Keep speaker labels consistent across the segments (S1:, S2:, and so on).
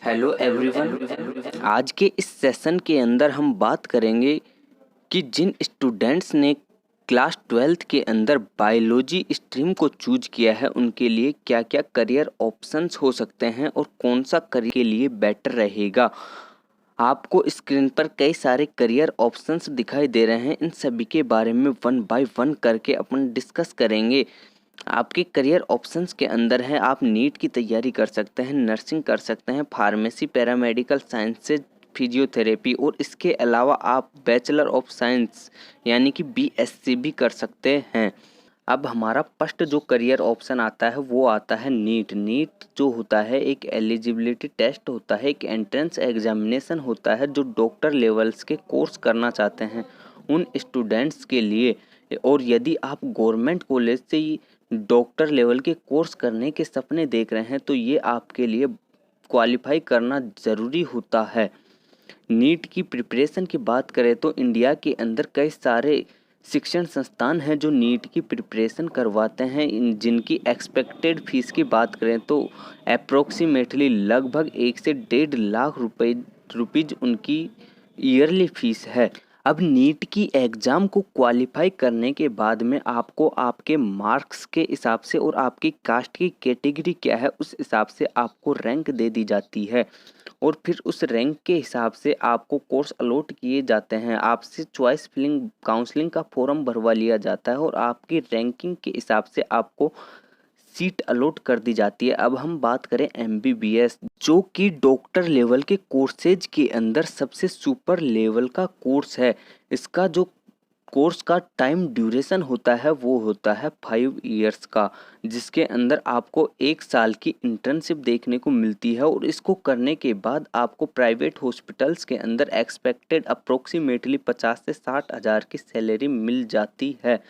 S1: Hello everyone. आज के इस सेशन के अंदर हम बात करेंगे कि जिन स्टूडेंट्स ने क्लास 12th के अंदर बायोलॉजी स्ट्रीम को चूज किया है उनके लिए क्या क्या करियर ऑप्शंस हो सकते हैं और कौन सा करियर के लिए बेटर रहेगा। आपको स्क्रीन पर कई सारे करियर ऑप्शंस दिखाई दे रहे हैं, इन सभी के बारे में वन बाय वन करके अपन डिस्कस करेंगे। आपके करियर ऑप्शंस के अंदर है, आप नीट की तैयारी कर सकते हैं, नर्सिंग कर सकते हैं, फार्मेसी, पैरामेडिकल साइंसेज, फिजियोथेरेपी और इसके अलावा आप बैचलर ऑफ साइंस यानी कि बीएससी भी कर सकते हैं। अब हमारा फर्स्ट जो करियर ऑप्शन आता है वो आता है नीट। नीट जो होता है एक एलिजिबिलिटी टेस्ट होता है, एक एंट्रेंस एग्जामिनेशन होता है जो डॉक्टर लेवल्स के कोर्स करना चाहते हैं उन स्टूडेंट्स के लिए। और यदि आप गवर्नमेंट कॉलेज से ही डॉक्टर लेवल के कोर्स करने के सपने देख रहे हैं तो ये आपके लिए क्वालिफाई करना ज़रूरी होता है। नीट की प्रिपरेशन की बात करें तो इंडिया के अंदर कई सारे शिक्षण संस्थान हैं जो नीट की प्रिपरेशन करवाते हैं। जिनकी एक्सपेक्टेड फ़ीस की बात करें तो अप्रोक्सीमेटली लगभग 1 से 1.5 लाख रुपीज़ उनकी ईयरली फीस है। अब नीट की एग्ज़ाम को क्वालिफाई करने के बाद में आपको आपके मार्क्स के हिसाब से और आपकी कास्ट की कैटेगरी क्या है उस हिसाब से आपको रैंक दे दी जाती है और फिर उस रैंक के हिसाब से आपको कोर्स अलॉट किए जाते हैं। आपसे चॉइस फिलिंग काउंसलिंग का फॉर्म भरवा लिया जाता है और आपकी रैंकिंग के हिसाब से आपको सीट अलॉट कर दी जाती है। अब हम बात करें एमबीबीएस, जो कि डॉक्टर लेवल के कोर्सेज के अंदर सबसे सुपर लेवल का कोर्स है। इसका जो कोर्स का टाइम ड्यूरेशन होता है वो होता है 5 इयर्स का, जिसके अंदर आपको 1 साल की इंटर्नशिप देखने को मिलती है और इसको करने के बाद आपको प्राइवेट हॉस्पिटल्स के अंदर एक्सपेक्टेड अप्रोक्सीमेटली 50 से 60 हज़ार की सैलरी मिल जाती है।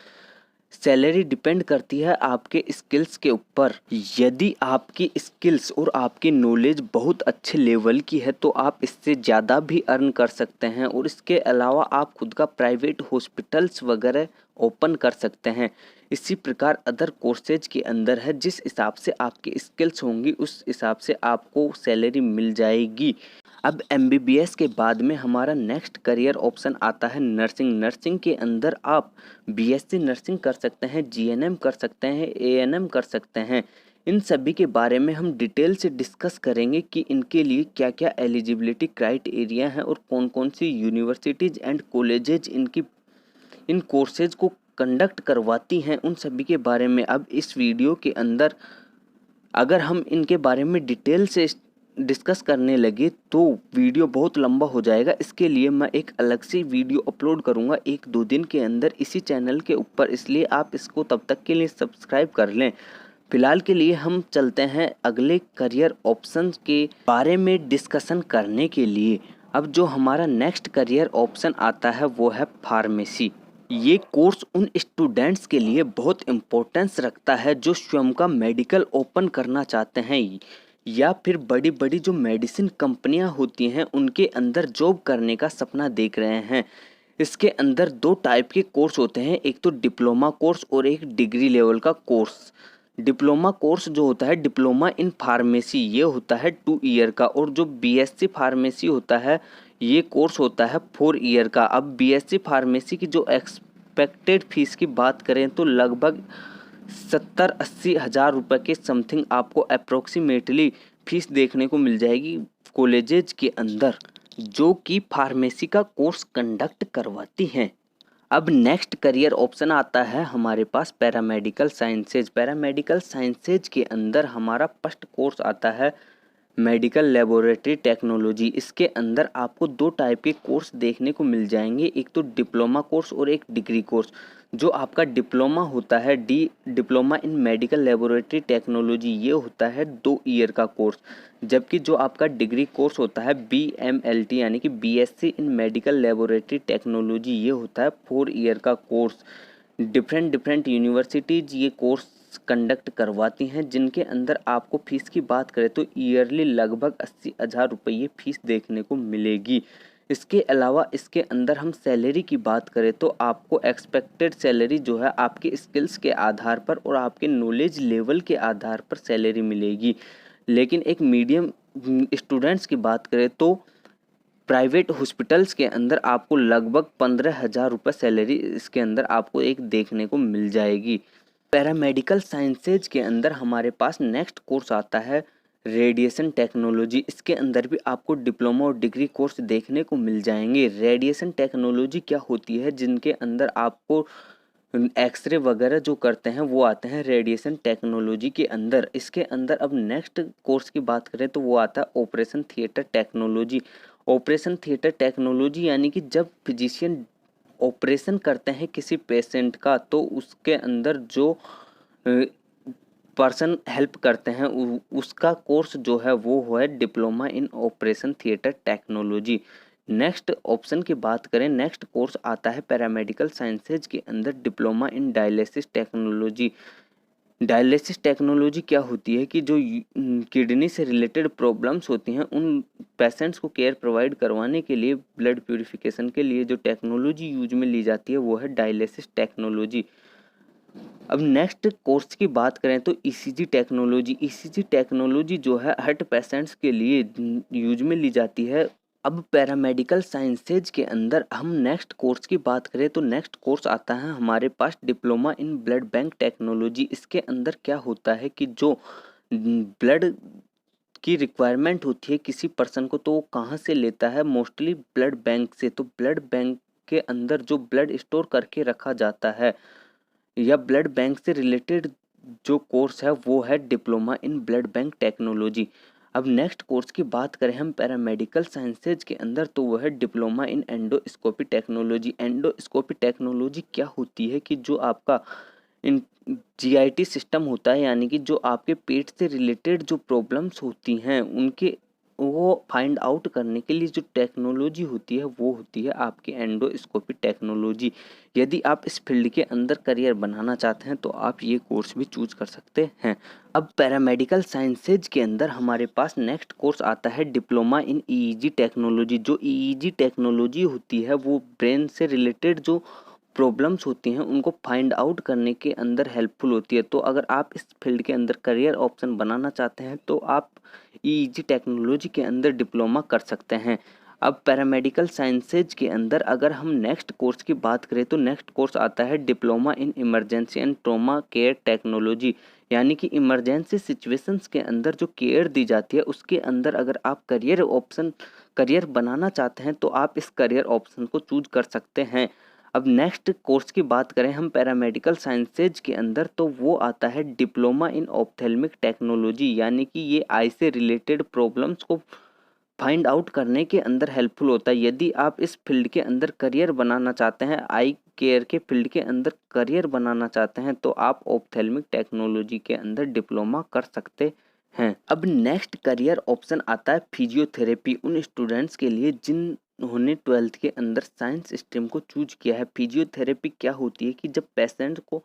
S1: सैलरी डिपेंड करती है आपके स्किल्स के ऊपर। यदि आपकी स्किल्स और आपकी नॉलेज बहुत अच्छे लेवल की है तो आप इससे ज़्यादा भी अर्न कर सकते हैं और इसके अलावा आप खुद का प्राइवेट हॉस्पिटल्स वगैरह ओपन कर सकते हैं। इसी प्रकार अदर कोर्सेज के अंदर है, जिस हिसाब से आपकी स्किल्स होंगी उस हिसाब से आपको सैलरी मिल जाएगी। अब एमबीबीएस के बाद में हमारा नेक्स्ट करियर ऑप्शन आता है नर्सिंग। नर्सिंग के अंदर आप बीएससी नर्सिंग कर सकते हैं, जीएनएम कर सकते हैं, एएनएम कर सकते हैं। इन सभी के बारे में हम डिटेल से डिस्कस करेंगे कि इनके लिए क्या क्या एलिजिबिलिटी क्राइटेरिया हैं और कौन कौन सी यूनिवर्सिटीज़ एंड कॉलेजेज इन कोर्सेज को कंडक्ट करवाती हैं, उन सभी के बारे में अब इस वीडियो के अंदर अगर हम इनके बारे में डिटेल से डिस्कस करने लगे तो वीडियो बहुत लंबा हो जाएगा। इसके लिए मैं एक अलग से वीडियो अपलोड करूंगा 1-2 दिन के अंदर इसी चैनल के ऊपर, इसलिए आप इसको तब तक के लिए सब्सक्राइब कर लें। फिलहाल के लिए हम चलते हैं अगले करियर ऑप्शंस के बारे में डिस्कशन करने के लिए। अब जो हमारा नेक्स्ट करियर ऑप्शन आता है वो है फार्मेसी। ये कोर्स उन स्टूडेंट्स के लिए बहुत इम्पोर्टेंस रखता है जो स्वयं का मेडिकल ओपन करना चाहते हैं या फिर बड़ी बड़ी जो मेडिसिन कंपनियां होती हैं उनके अंदर जॉब करने का सपना देख रहे हैं। इसके अंदर 2 टाइप के कोर्स होते हैं, एक तो डिप्लोमा कोर्स और एक डिग्री लेवल का कोर्स। डिप्लोमा कोर्स जो होता है डिप्लोमा इन फार्मेसी, ये होता है 2 ईयर का, और जो बीएससी फार्मेसी होता है ये कोर्स होता है 4 ईयर का। अब बीएससी फार्मेसी की जो एक्सपेक्टेड फीस की बात करें तो लगभग 70-80 हज़ार रुपये के समथिंग आपको अप्रोक्सीमेटली फीस देखने को मिल जाएगी कॉलेजेज के अंदर जो कि फार्मेसी का कोर्स कंडक्ट करवाती हैं। अब नेक्स्ट करियर ऑप्शन आता है हमारे पास पैरामेडिकल साइंसेज। पैरामेडिकल साइंसेज के अंदर हमारा फर्स्ट कोर्स आता है मेडिकल लेबोरेटरी टेक्नोलॉजी। इसके अंदर आपको 2 टाइप के कोर्स देखने को मिल जाएंगे, एक तो डिप्लोमा कोर्स और एक डिग्री कोर्स। जो आपका डिप्लोमा होता है diploma in medical laboratory technology, ये होता है 2 ईयर का कोर्स, जबकि जो आपका डिग्री कोर्स होता है बीएमएलटी यानी कि BSc in medical laboratory technology, ये होता है 4 ईयर का कोर्स। डिफरेंट यूनिवर्सिटीज़ ये कोर्स कंडक्ट करवाती हैं, जिनके अंदर आपको फ़ीस की बात करें तो ईयरली लगभग 80 हज़ार रुपये फ़ीस देखने को मिलेगी। इसके अलावा इसके अंदर हम सैलरी की बात करें तो आपको एक्सपेक्टेड सैलरी जो है आपके स्किल्स के आधार पर और आपके नॉलेज लेवल के आधार पर सैलरी मिलेगी, लेकिन एक मीडियम स्टूडेंट्स की बात करें तो प्राइवेट हॉस्पिटल्स के अंदर आपको लगभग 15,000 रुपये सैलरी इसके अंदर आपको एक देखने को मिल जाएगी। पैरामेडिकल साइंसेज के अंदर हमारे पास नेक्स्ट कोर्स आता है रेडिएशन टेक्नोलॉजी। इसके अंदर भी आपको डिप्लोमा और डिग्री कोर्स देखने को मिल जाएंगे। रेडिएशन टेक्नोलॉजी क्या होती है, जिनके अंदर आपको एक्सरे वगैरह जो करते हैं वो आते हैं रेडिएशन टेक्नोलॉजी के अंदर। इसके अंदर अब नेक्स्ट कोर्स की बात करें तो वो आता है operation theatre technology. Operation theatre technology यानी कि जब फिजिशियन ऑपरेशन करते हैं किसी पेशेंट का तो उसके अंदर जो पर्सन हेल्प करते हैं उसका कोर्स जो है वो है diploma in operation theatre technology. Next option की बात करें, नेक्स्ट कोर्स आता है पैरामेडिकल साइंसेज के अंदर diploma in dialysis technology. Dialysis technology क्या होती है कि जो किडनी से रिलेटेड प्रॉब्लम्स होती हैं उन पेशेंट्स को केयर प्रोवाइड करवाने के लिए ब्लड प्यूरिफिकेशन के लिए जो टेक्नोलॉजी यूज में ली जाती है वो है डायलिसिस टेक्नोलॉजी। अब नेक्स्ट कोर्स की बात करें तो ईसीजी टेक्नोलॉजी। ईसीजी टेक्नोलॉजी जो है हार्ट पेशेंट्स के लिए यूज में ली जाती है। अब पैरामेडिकल साइंसेज के अंदर हम नेक्स्ट कोर्स की बात करें तो नेक्स्ट कोर्स आता है हमारे पास diploma in blood bank technology. इसके अंदर क्या होता है कि जो ब्लड की रिक्वायरमेंट होती है किसी पर्सन को तो वो कहाँ से लेता है, मोस्टली ब्लड बैंक से। तो ब्लड बैंक के अंदर जो ब्लड स्टोर करके रखा जाता है या ब्लड बैंक से रिलेटेड जो कोर्स है वो है diploma in blood bank technology. अब नेक्स्ट कोर्स की बात करें हम पैरामेडिकल साइंसेज के अंदर तो वह है diploma in endoscopy technology. Endoscopy technology क्या होती है कि जो आपका इन जीआईटी सिस्टम होता है यानी कि जो आपके पेट से रिलेटेड जो प्रॉब्लम्स होती हैं उनके वो फाइंड आउट करने के लिए जो टेक्नोलॉजी होती है वो होती है आपकी एंडोस्कोपी टेक्नोलॉजी। यदि आप इस फील्ड के अंदर करियर बनाना चाहते हैं तो आप ये कोर्स भी चूज कर सकते हैं। अब पैरामेडिकल साइंसेज के अंदर हमारे पास नेक्स्ट कोर्स आता है डिप्लोमा इन ईईजी टेक्नोलॉजी। जो ईईजी टेक्नोलॉजी होती है वो ब्रेन से रिलेटेड जो प्रॉब्लम्स होती हैं उनको फाइंड आउट करने के अंदर हेल्पफुल होती है। तो अगर आप इस फील्ड के अंदर करियर ऑप्शन बनाना चाहते हैं तो आप ईईजी टेक्नोलॉजी के अंदर डिप्लोमा कर सकते हैं। अब पैरामेडिकल साइंसेज के अंदर अगर हम नेक्स्ट कोर्स की बात करें तो नेक्स्ट कोर्स आता है diploma in emergency and trauma care technology. यानी कि इमरजेंसी सिचुएशंस के अंदर जो केयर दी जाती है उसके अंदर अगर आप करियर बनाना चाहते हैं तो आप इस करियर ऑप्शन को चूज कर सकते हैं। अब नेक्स्ट कोर्स की बात करें हम पैरामेडिकल साइंसेज के अंदर तो वो आता है डिप्लोमा इन ऑप्थेल्मिक टेक्नोलॉजी। यानी कि ये आई से रिलेटेड प्रॉब्लम्स को फाइंड आउट करने के अंदर हेल्पफुल होता है। यदि आप इस फील्ड के अंदर करियर बनाना चाहते हैं, आई केयर के फील्ड के अंदर करियर बनाना चाहते हैं तो आप ऑप्थेल्मिक टेक्नोलॉजी के अंदर डिप्लोमा कर सकते हैं। अब नेक्स्ट करियर ऑप्शन आता है फिजियोथेरेपी। उन स्टूडेंट्स के लिए जिन्होंने 12th के अंदर साइंस स्ट्रीम को चूज किया है। फिजियोथेरेपी क्या होती है कि जब पेशेंट को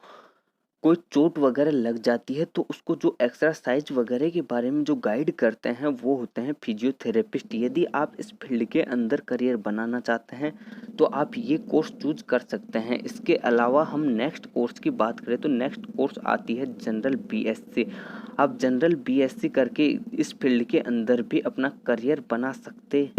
S1: कोई चोट वगैरह लग जाती है तो उसको जो एक्सरसाइज वगैरह के बारे में जो गाइड करते हैं वो होते हैं फिजियोथेरेपिस्ट। यदि आप इस फील्ड के अंदर करियर बनाना चाहते हैं तो आप ये कोर्स चूज कर सकते हैं। इसके अलावा हम नेक्स्ट कोर्स की बात करें तो नेक्स्ट कोर्स आती है जनरल बीएससी। आप जनरल बीएससी करके इस फील्ड के अंदर भी अपना करियर बना सकते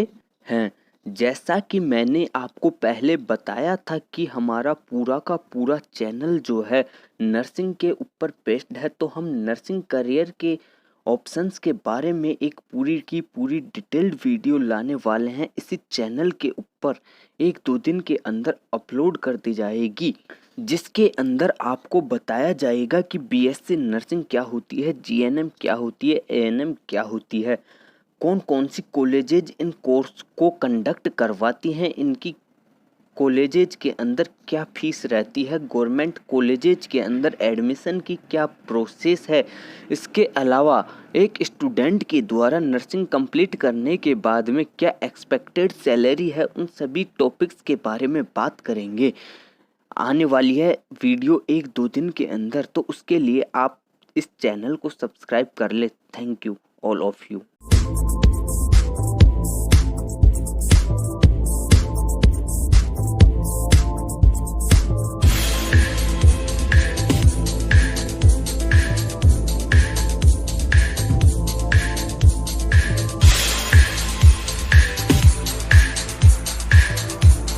S1: हैं। जैसा कि मैंने आपको पहले बताया था कि हमारा पूरा का पूरा चैनल जो है नर्सिंग के ऊपर बेस्ड है, तो हम नर्सिंग करियर के ऑप्शंस के बारे में एक पूरी की पूरी डिटेल्ड वीडियो लाने वाले हैं। इसी चैनल के ऊपर 1-2 दिन के अंदर अपलोड कर दी जाएगी, जिसके अंदर आपको बताया जाएगा कि बीएससी नर्सिंग क्या होती है, जीएनएम क्या होती है, एएनएम क्या होती है, कौन कौन सी कॉलेजेज इन कोर्स को कंडक्ट करवाती हैं, इनकी कॉलेजेज के अंदर क्या फीस रहती है, गवर्नमेंट कॉलेजेज के अंदर एडमिशन की क्या प्रोसेस है। इसके अलावा एक स्टूडेंट के द्वारा नर्सिंग कंप्लीट करने के बाद में क्या एक्सपेक्टेड सैलरी है, उन सभी टॉपिक्स के बारे में बात करेंगे। आने वाली है वीडियो 1-2 दिन के अंदर, तो उसके लिए आप इस चैनल को सब्सक्राइब कर ले। Thank you all of you.